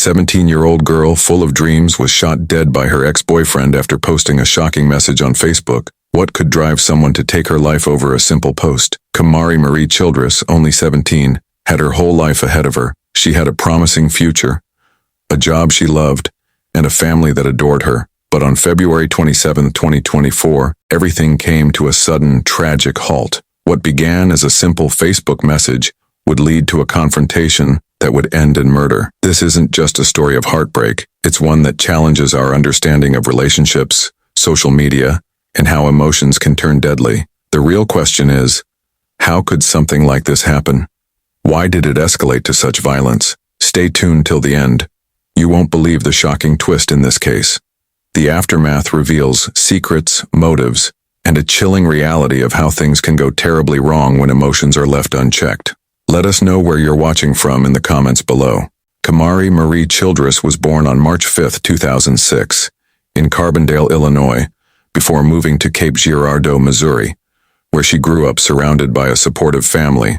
17-year-old girl full of dreams was shot dead by her ex-boyfriend after posting a shocking message on Facebook. What could drive someone to take her life over a simple post? KeMari Marie Childress, only 17, had her whole life ahead of her. She had a promising future, a job she loved, and a family that adored her. But on February 27, 2024, everything came to a sudden, tragic halt. What began as a simple Facebook message would lead to a confrontation that would end in murder. This isn't just a story of heartbreak. It's one that challenges our understanding of relationships, social media, and how emotions can turn deadly. The real question is, how could something like this happen? Why did it escalate to such violence? Stay tuned till the end. You won't believe the shocking twist in this case. The aftermath reveals secrets, motives, and a chilling reality of how things can go terribly wrong when emotions are left unchecked. Let us know where you're watching from in the comments below. KeMari Marie Childress was born on March 5, 2006, in Carbondale, Illinois, before moving to Cape Girardeau, Missouri, where she grew up surrounded by a supportive family.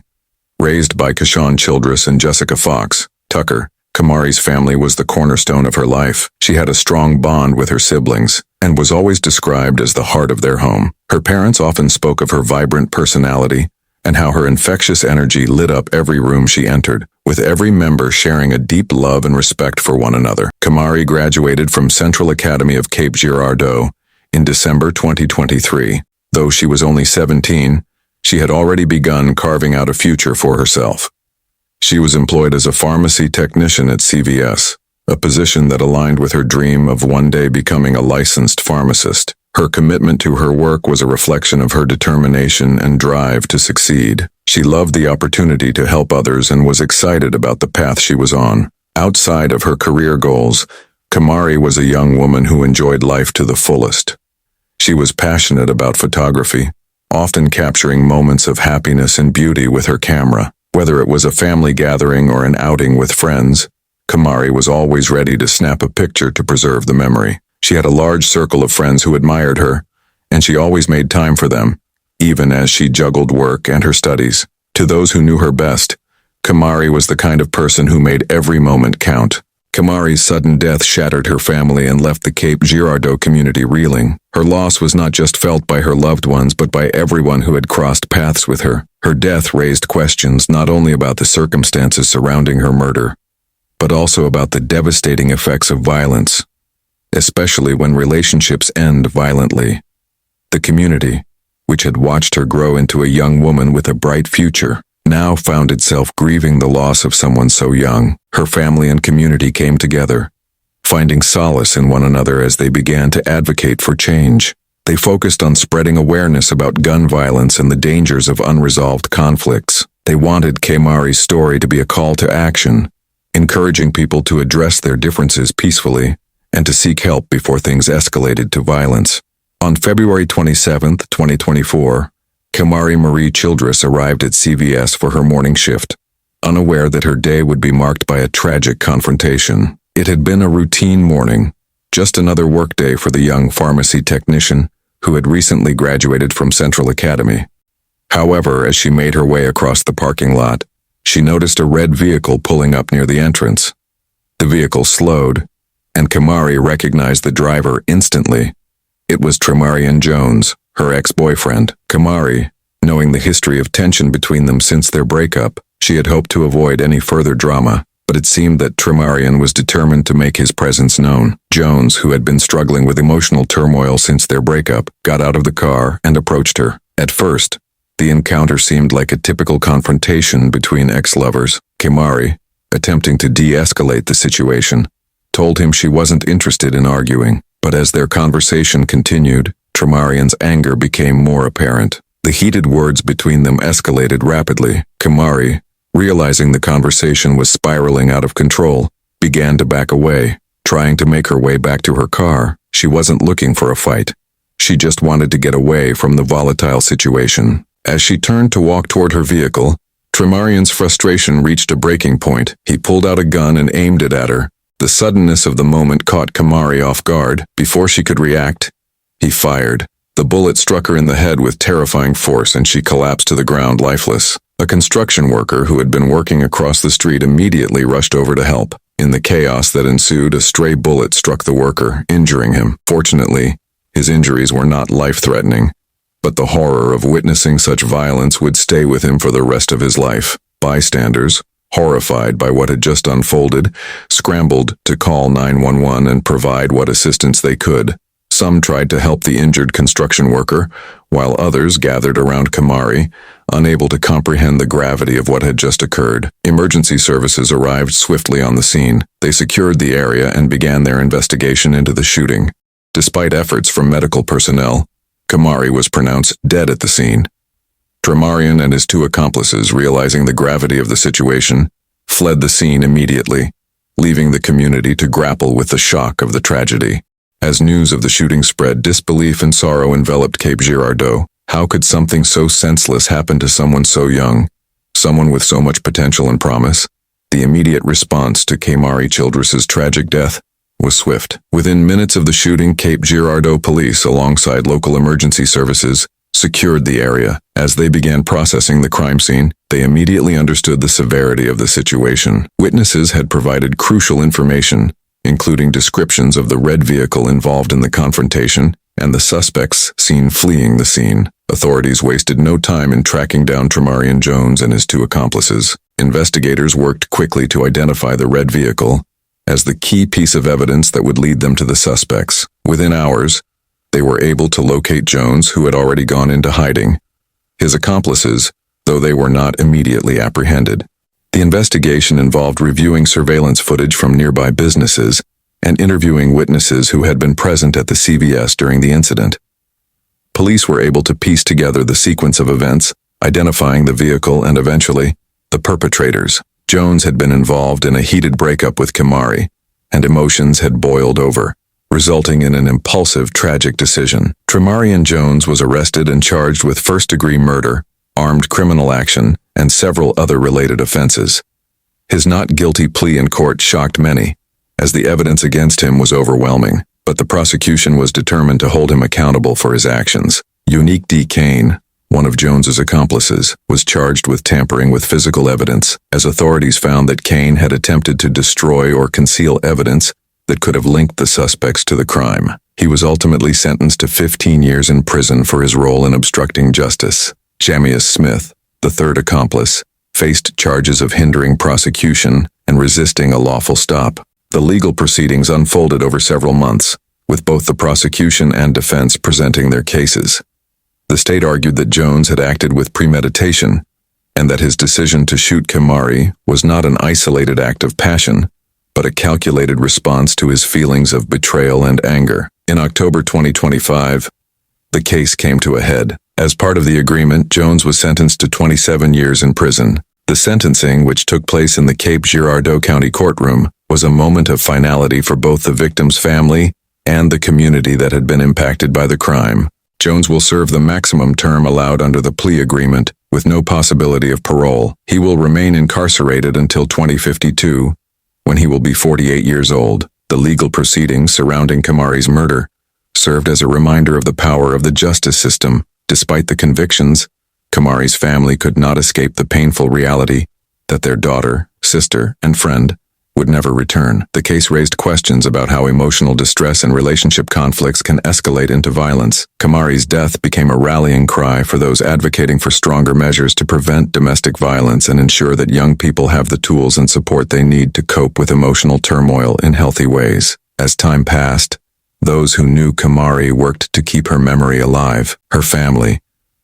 Raised by KeShawn Childress and Jessica Fox Tucker, KeMari's family was the cornerstone of her life. She had a strong bond with her siblings and was always described as the heart of their home. Her parents often spoke of her vibrant personality and how her infectious energy lit up every room she entered, with every member sharing a deep love and respect for one another. KeMari graduated from Central Academy of Cape Girardeau in December 2023. Though she was only 17, she had already begun carving out a future for herself. She was employed as a pharmacy technician at CVS, a position that aligned with her dream of one day becoming a licensed pharmacist. Her commitment to her work was a reflection of her determination and drive to succeed. She loved the opportunity to help others and was excited about the path she was on. Outside of her career goals, KeMari was a young woman who enjoyed life to the fullest. She was passionate about photography, often capturing moments of happiness and beauty with her camera. Whether it was a family gathering or an outing with friends, KeMari was always ready to snap a picture to preserve the memory. She had a large circle of friends who admired her, and she always made time for them, even as she juggled work and her studies. To those who knew her best, KeMari was the kind of person who made every moment count. KeMari's sudden death shattered her family and left the Cape Girardeau community reeling. Her loss was not just felt by her loved ones but by everyone who had crossed paths with her. Her death raised questions not only about the circumstances surrounding her murder, but also about the devastating effects of violence, especially when relationships end violently. The community, which had watched her grow into a young woman with a bright future, now found itself grieving the loss of someone so young. Her family and community came together, finding solace in one another as they began to advocate for change. They focused on spreading awareness about gun violence and the dangers of unresolved conflicts. They wanted KeMari's story to be a call to action, encouraging people to address their differences peacefully and to seek help before things escalated to violence. On February 27, 2024, KeMari Marie Childress arrived at CVS for her morning shift, unaware that her day would be marked by a tragic confrontation. It had been a routine morning, just another workday for the young pharmacy technician who had recently graduated from Central Academy. However, as she made her way across the parking lot, she noticed a red vehicle pulling up near the entrance. The vehicle slowed, and KeMari recognized the driver instantly. It was Tre'Marion Jones, her ex-boyfriend. KeMari, knowing the history of tension between them since their breakup, she had hoped to avoid any further drama, but it seemed that Tre'Marion was determined to make his presence known. Jones, who had been struggling with emotional turmoil since their breakup, got out of the car and approached her. At first, the encounter seemed like a typical confrontation between ex-lovers. KeMari, attempting to de-escalate the situation, told him she wasn't interested in arguing, but as their conversation continued, Tre'Marion's anger became more apparent. The heated words between them escalated rapidly. KeMari, realizing the conversation was spiraling out of control, began to back away, trying to make her way back to her car. She wasn't looking for a fight. She just wanted to get away from the volatile situation. As she turned to walk toward her vehicle, Tre'Marion's frustration reached a breaking point. He pulled out a gun and aimed it at her. The suddenness of the moment caught KeMari off guard. Before she could react, he fired. The bullet struck her in the head with terrifying force and she collapsed to the ground lifeless. A construction worker who had been working across the street immediately rushed over to help. In the chaos that ensued, a stray bullet struck the worker, injuring him. Fortunately, his injuries were not life-threatening, but the horror of witnessing such violence would stay with him for the rest of his life. Bystanders, horrified by what had just unfolded, scrambled to call 911 and provide what assistance they could. Some tried to help the injured construction worker, while others gathered around KeMari, unable to comprehend the gravity of what had just occurred. Emergency services arrived swiftly on the scene. They secured the area and began their investigation into the shooting. Despite efforts from medical personnel, KeMari was pronounced dead at the scene. Tre'Marion and his two accomplices, realizing the gravity of the situation, fled the scene immediately, leaving the community to grapple with the shock of the tragedy. As news of the shooting spread, disbelief and sorrow enveloped Cape Girardeau. How could something so senseless happen to someone so young, someone with so much potential and promise? The immediate response to KeMari Childress's tragic death was swift. Within minutes of the shooting, Cape Girardeau police, alongside local emergency services, secured the area. As they began processing the crime scene, they immediately understood the severity of the situation. Witnesses had provided crucial information, including descriptions of the red vehicle involved in the confrontation and the suspects seen fleeing the scene. Authorities wasted no time in tracking down Tre'Marion Jones and his two accomplices. Investigators worked quickly to identify the red vehicle as the key piece of evidence that would lead them to the suspects. Within hours, they were able to locate Jones, who had already gone into hiding. His accomplices, though they were not immediately apprehended. The investigation involved reviewing surveillance footage from nearby businesses and interviewing witnesses who had been present at the CVS during the incident. Police were able to piece together the sequence of events, identifying the vehicle and eventually the perpetrators. Jones had been involved in a heated breakup with KeMari, and emotions had boiled over, resulting in an impulsive, tragic decision. Tre'Marion Jones was arrested and charged with first-degree murder, armed criminal action, and several other related offenses. His not guilty plea in court shocked many, as the evidence against him was overwhelming, but the prosecution was determined to hold him accountable for his actions. Unique D. Kane, one of Jones's accomplices, was charged with tampering with physical evidence, as authorities found that Kane had attempted to destroy or conceal evidence that could have linked the suspects to the crime. He was ultimately sentenced to 15 years in prison for his role in obstructing justice. Jamius Smith, the third accomplice, faced charges of hindering prosecution and resisting a lawful stop. The legal proceedings unfolded over several months, with both the prosecution and defense presenting their cases. The state argued that Jones had acted with premeditation, and that his decision to shoot KeMari was not an isolated act of passion, but a calculated response to his feelings of betrayal and anger. In October 2025, the case came to a head. As part of the agreement, Jones was sentenced to 27 years in prison. The sentencing, which took place in the Cape Girardeau County courtroom, was a moment of finality for both the victim's family and the community that had been impacted by the crime. Jones will serve the maximum term allowed under the plea agreement, with no possibility of parole. He will remain incarcerated until 2052, when he will be 48 years old. The legal proceedings surrounding KeMari's murder served as a reminder of the power of the justice system. Despite the convictions, KeMari's family could not escape the painful reality that their daughter, sister, and friend would never return. The case raised questions about how emotional distress and relationship conflicts can escalate into violence. KeMari's death became a rallying cry for those advocating for stronger measures to prevent domestic violence and ensure that young people have the tools and support they need to cope with emotional turmoil in healthy ways. As time passed, those who knew KeMari worked to keep her memory alive. Her family,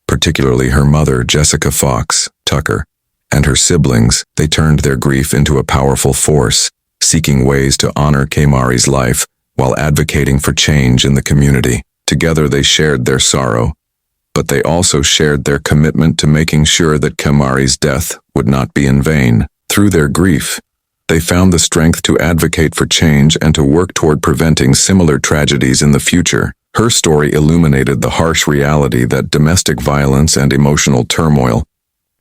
particularly her mother, Jessica Fox Tucker, and her siblings, they turned their grief into a powerful force, seeking ways to honor KeMari's life while advocating for change in the community. Together they shared their sorrow, but they also shared their commitment to making sure that KeMari's death would not be in vain. Through their grief, they found the strength to advocate for change and to work toward preventing similar tragedies in the future. Her story illuminated the harsh reality that domestic violence and emotional turmoil.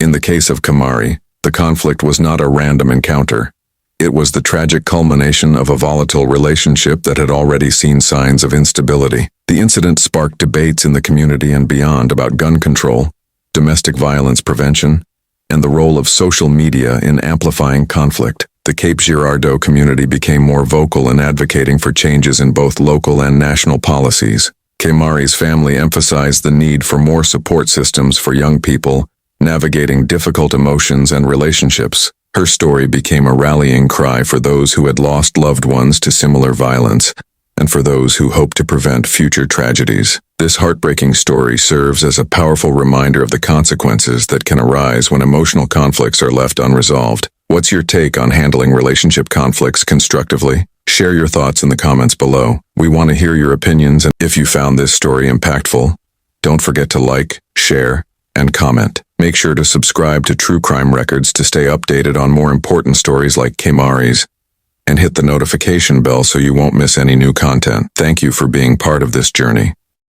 In the case of KeMari, the conflict was not a random encounter. It was the tragic culmination of a volatile relationship that had already seen signs of instability. The incident sparked debates in the community and beyond about gun control, domestic violence prevention, and the role of social media in amplifying conflict. the Cape Girardeau community became more vocal in advocating for changes in both local and national policies. KeMari's family emphasized the need for more support systems for young people navigating difficult emotions and relationships. Her story became a rallying cry for those who had lost loved ones to similar violence, and for those who hope to prevent future tragedies. This heartbreaking story serves as a powerful reminder of the consequences that can arise when emotional conflicts are left unresolved. What's your take on handling relationship conflicts constructively? Share your thoughts in the comments below. We want to hear your opinions, and if you found this story impactful, don't forget to like, share, and comment. Make sure to subscribe to True Crime Records to stay updated on more important stories like KeMari's, and hit the notification bell so you won't miss any new content. Thank you for being part of this journey.